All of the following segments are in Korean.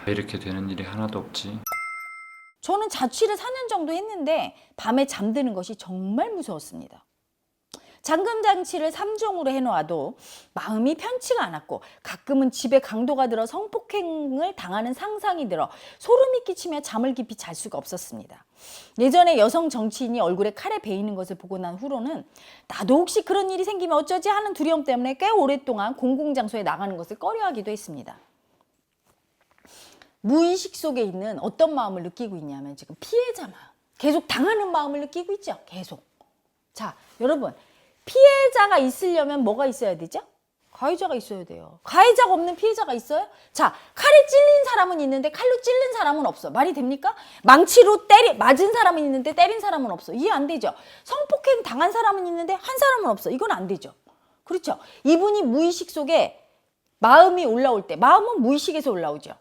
왜 이렇게 되는 일이 하나도 없지? 저는 자취를 4년 정도 했는데 밤에 잠드는 것이 정말 무서웠습니다. 잠금장치를 3종으로 해놓아도 마음이 편치가 않았고 가끔은 집에 강도가 들어 성폭행을 당하는 상상이 들어 소름이 끼치며 잠을 깊이 잘 수가 없었습니다. 예전에 여성 정치인이 얼굴에 칼에 베이는 것을 보고 난 후로는 나도 혹시 그런 일이 생기면 어쩌지 하는 두려움 때문에 꽤 오랫동안 공공장소에 나가는 것을 꺼려하기도 했습니다. 무의식 속에 있는 어떤 마음을 느끼고 있냐면 지금 피해자 마음, 계속 당하는 마음을 느끼고 있죠. 계속. 자, 여러분, 피해자가 있으려면 뭐가 있어야 되죠? 가해자가 있어야 돼요. 가해자가 없는 피해자가 있어요? 자, 칼에 찔린 사람은 있는데 칼로 찔린 사람은 없어. 말이 됩니까? 망치로 맞은 사람은 있는데 때린 사람은 없어. 이해 안 되죠? 성폭행 당한 사람은 있는데 한 사람은 없어. 이건 안 되죠. 그렇죠? 이분이 무의식 속에 마음이 올라올 때, 마음은 무의식에서 올라오죠.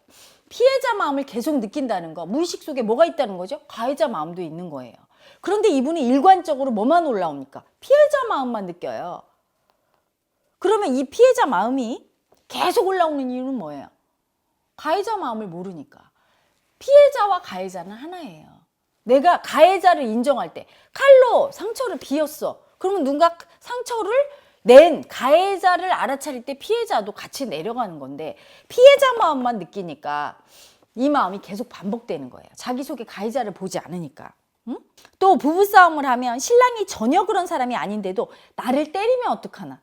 피해자 마음을 계속 느낀다는 거, 무의식 속에 뭐가 있다는 거죠? 가해자 마음도 있는 거예요. 그런데 이분이 일관적으로 뭐만 올라옵니까? 피해자 마음만 느껴요. 그러면 이 피해자 마음이 계속 올라오는 이유는 뭐예요? 가해자 마음을 모르니까. 피해자와 가해자는 하나예요. 내가 가해자를 인정할 때 칼로 상처를 비었어. 그러면 누군가 상처를 낸 가해자를 알아차릴 때 피해자도 같이 내려가는 건데 피해자 마음만 느끼니까 이 마음이 계속 반복되는 거예요. 자기 속에 가해자를 보지 않으니까. 응? 또 부부싸움을 하면 신랑이 전혀 그런 사람이 아닌데도 나를 때리면 어떡하나.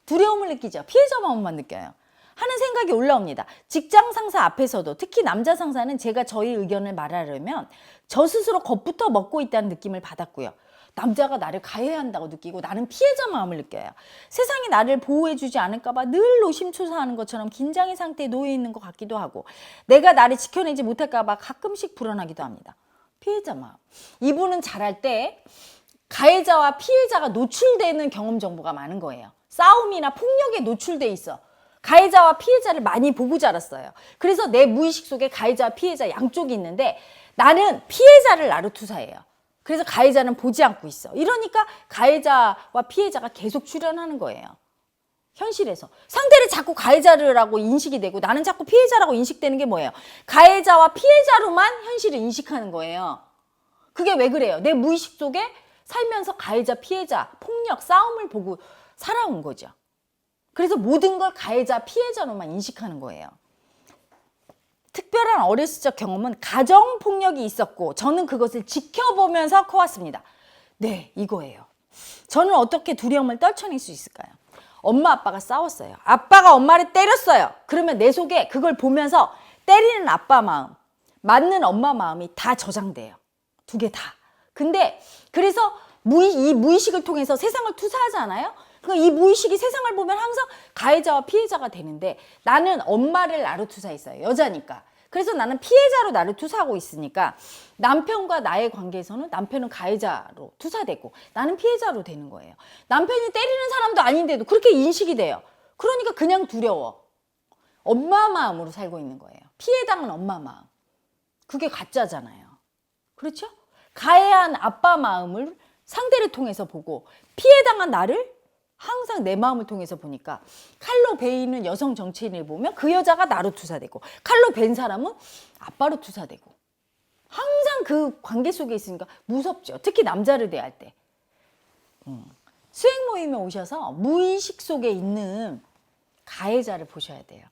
두려움을 느끼죠. 피해자 마음만 느껴요. 하는 생각이 올라옵니다. 직장 상사 앞에서도 특히 남자 상사는 제가 저희 의견을 말하려면 저 스스로 겁부터 먹고 있다는 느낌을 받았고요. 남자가 나를 가해한다고 느끼고 나는 피해자 마음을 느껴요. 세상이 나를 보호해주지 않을까 봐 늘 노심초사하는 것처럼 긴장의 상태에 놓여 있는 것 같기도 하고 내가 나를 지켜내지 못할까 봐 가끔씩 불안하기도 합니다. 피해자 마음. 이분은 잘할 때 가해자와 피해자가 노출되는 경험 정보가 많은 거예요. 싸움이나 폭력에 노출돼 있어. 가해자와 피해자를 많이 보고 자랐어요. 그래서 내 무의식 속에 가해자와 피해자 양쪽이 있는데 나는 피해자를 나로 투사해요. 그래서 가해자는 보지 않고 있어. 이러니까 가해자와 피해자가 계속 출연하는 거예요. 현실에서. 상대를 자꾸 가해자라고 인식이 되고 나는 자꾸 피해자라고 인식되는 게 뭐예요? 가해자와 피해자로만 현실을 인식하는 거예요. 그게 왜 그래요? 내 무의식 속에 살면서 가해자, 피해자, 폭력, 싸움을 보고 살아온 거죠. 그래서 모든 걸 가해자, 피해자로만 인식하는 거예요. 특별한 어렸을 적 경험은 가정폭력이 있었고 저는 그것을 지켜보면서 커왔습니다. 네, 이거예요. 저는 어떻게 두려움을 떨쳐낼 수 있을까요? 엄마 아빠가 싸웠어요. 아빠가 엄마를 때렸어요. 그러면 내 속에 그걸 보면서 때리는 아빠 마음, 맞는 엄마 마음이 다 저장돼요. 두 개 다. 근데 그래서 이 무의식을 통해서 세상을 투사하잖아요. 그러니까 이 무의식이 세상을 보면 항상 가해자와 피해자가 되는데 나는 엄마를 나로 투사했어요. 여자니까. 그래서 나는 피해자로 나를 투사하고 있으니까 남편과 나의 관계에서는 남편은 가해자로 투사되고 나는 피해자로 되는 거예요. 남편이 때리는 사람도 아닌데도 그렇게 인식이 돼요. 그러니까 그냥 두려워. 엄마 마음으로 살고 있는 거예요. 피해당한 엄마 마음. 그게 가짜잖아요. 그렇죠? 가해한 아빠 마음을 상대를 통해서 보고 피해당한 나를 항상 내 마음을 통해서 보니까 칼로 베이는 여성 정치인을 보면 그 여자가 나로 투사되고 칼로 벤 사람은 아빠로 투사되고 항상 그 관계 속에 있으니까 무섭죠. 특히 남자를 대할 때. 수행 모임에 오셔서 무의식 속에 있는 가해자를 보셔야 돼요.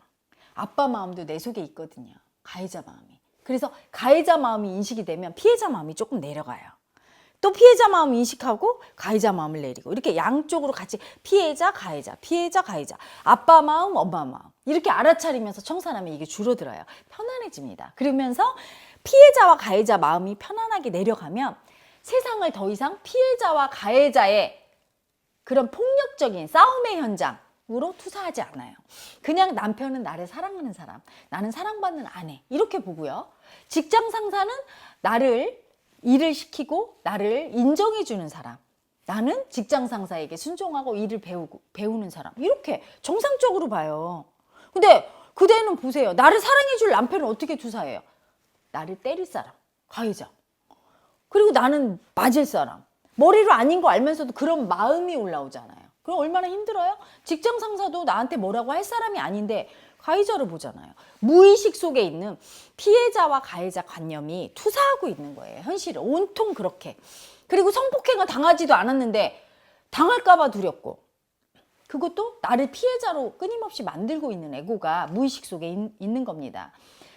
아빠 마음도 내 속에 있거든요. 가해자 마음이. 그래서 가해자 마음이 인식이 되면 피해자 마음이 조금 내려가요. 또 피해자 마음을 인식하고 가해자 마음을 내리고 이렇게 양쪽으로 같이 피해자, 가해자, 피해자, 가해자, 아빠 마음, 엄마 마음 이렇게 알아차리면서 청산하면 이게 줄어들어요. 편안해집니다. 그러면서 피해자와 가해자 마음이 편안하게 내려가면 세상을 더 이상 피해자와 가해자의 그런 폭력적인 싸움의 현장으로 투사하지 않아요. 그냥 남편은 나를 사랑하는 사람, 나는 사랑받는 아내 이렇게 보고요. 직장 상사는 나를 일을 시키고 나를 인정해주는 사람, 나는 직장 상사에게 순종하고 일을 배우는 사람 이렇게 정상적으로 봐요. 근데 그대는 보세요. 나를 사랑해줄 남편을 어떻게 투사해요? 나를 때릴 사람, 가해자. 그리고 나는 맞을 사람. 머리로 아닌 거 알면서도 그런 마음이 올라오잖아요. 그럼 얼마나 힘들어요? 직장 상사도 나한테 뭐라고 할 사람이 아닌데 가해자를 보잖아요. 무의식 속에 있는 피해자와 가해자 관념이 투사하고 있는 거예요. 현실을 온통 그렇게. 그리고 성폭행을 당하지도 않았는데 당할까봐 두렵고, 그것도 나를 피해자로 끊임없이 만들고 있는 에고가 무의식 속에 있는 겁니다.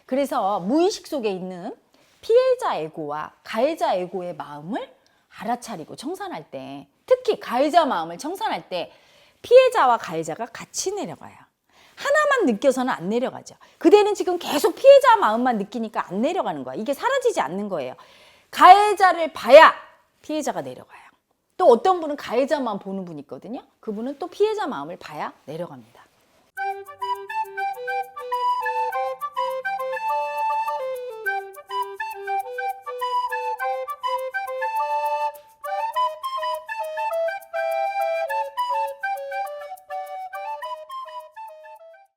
그래서 무의식 속에 있는 피해자 에고와 가해자 에고의 마음을 알아차리고 청산할 때, 특히 가해자 마음을 청산할 때 피해자와 가해자가 같이 내려가요. 하나만 느껴서는 안 내려가죠. 그대는 지금 계속 피해자 마음만 느끼니까 안 내려가는 거야. 이게 사라지지 않는 거예요. 가해자를 봐야 피해자가 내려가요. 또 어떤 분은 가해자만 보는 분이 있거든요. 그분은 또 피해자 마음을 봐야 내려갑니다.